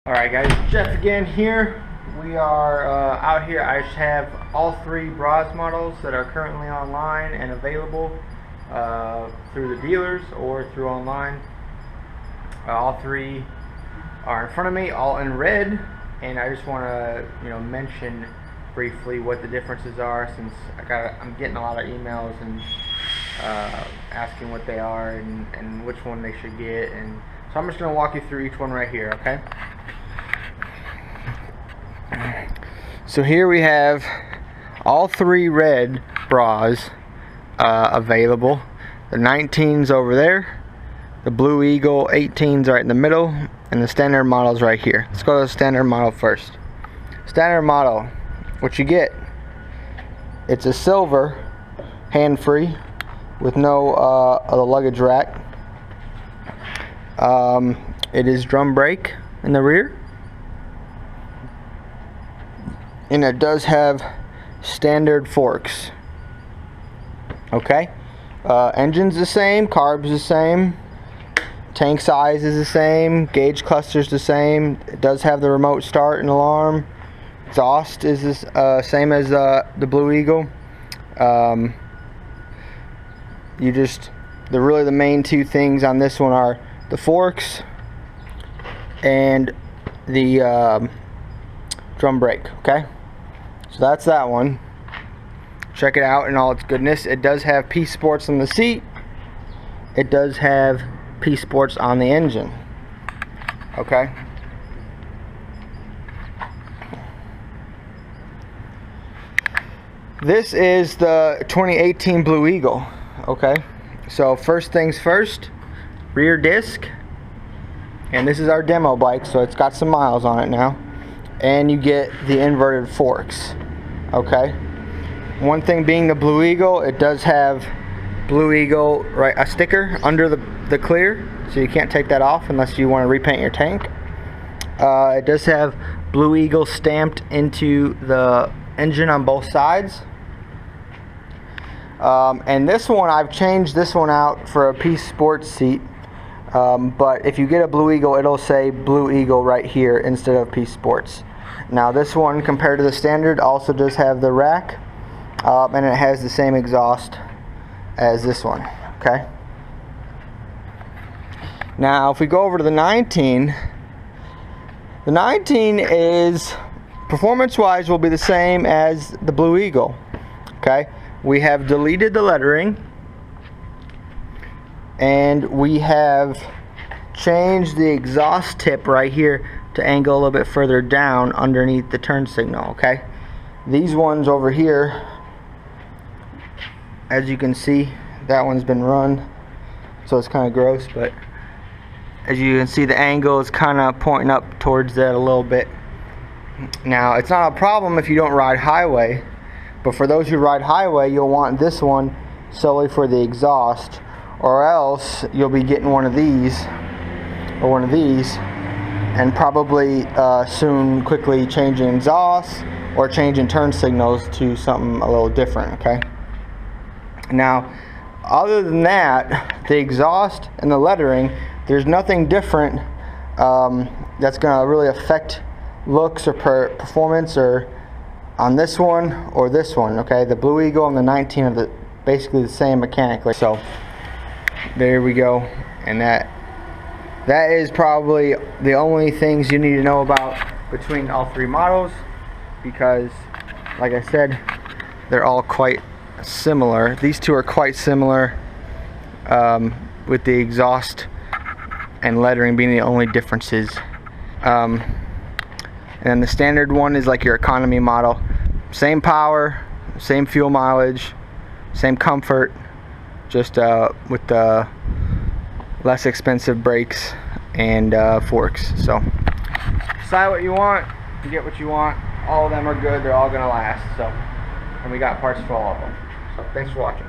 Alright guys, Jeff again here. We are out here. I have all three Brozz models that are currently online and available through the dealers or through online. All three are in front of me, all in red, and I just want to mention briefly what the differences are, since I'm getting a lot of emails and asking what they are and which one they should get, and so I'm just going to walk you through each one right here, okay? So here we have all three red Brozz available. The 19's over there, the Blue Eagle 18's right in the middle, and the standard model's right here. Let's go to the standard model first. Standard model, what you get, it's a silver hand-free with no luggage rack. It is drum brake in the rear, and it does have standard forks. Okay, engine's the same, carb's the same, tank size is the same, gauge cluster's the same. It does have the remote start and alarm. Exhaust is the same as the Blue Eagle. Really the main two things on this one are the forks and the drum brake. Okay, so that's that one. Check it out in all its goodness. It does have P Sports on the seat. It does have P Sports on the engine. Okay. This is the 2018 Blue Eagle. Okay. So first things first, rear disc. And this is our demo bike, so it's got some miles on it now. And you get the inverted forks. Okay. One thing being the Blue Eagle, it does have Blue Eagle, right, a sticker under the clear, so you can't take that off unless you want to repaint your tank. It does have Blue Eagle stamped into the engine on both sides. And this one, I've changed this one out for a P Sports seat. But if you get a Blue Eagle, it'll say Blue Eagle right here instead of P Sports. Now this one, compared to the standard, also does have the rack, and it has the same exhaust as this one. Okay. Now if we go over to the 19, the 19 is, performance-wise, will be the same as the Blue Eagle. Okay. We have deleted the lettering, and we have changed the exhaust tip right here to angle a little bit further down underneath the turn signal. Okay, these ones over here, as you can see, that one's been run, so it's kind of gross, but as you can see, the angle is kind of pointing up towards that a little bit. Now it's not a problem if you don't ride highway, but for those who ride highway, you'll want this one solely for the exhaust, or else you'll be getting one of these or one of these, and probably soon quickly changing exhaust or changing turn signals to something a little different. Okay, now other than that, the exhaust and the lettering, there's nothing different that's going to really affect looks or performance or on this one or this one. Okay, the Blue Eagle and the 19 are basically the same mechanically. So there we go, and that is probably the only things you need to know about between all three models, because like I said, they're all quite similar. These two are quite similar, with the exhaust and lettering being the only differences. And the standard one is like your economy model. Same power, same fuel mileage, same comfort, just with the less expensive brakes and forks. So decide what you want, you get what you want. All of them are good, they're all gonna last. So, and we got parts for all of them. So thanks for watching.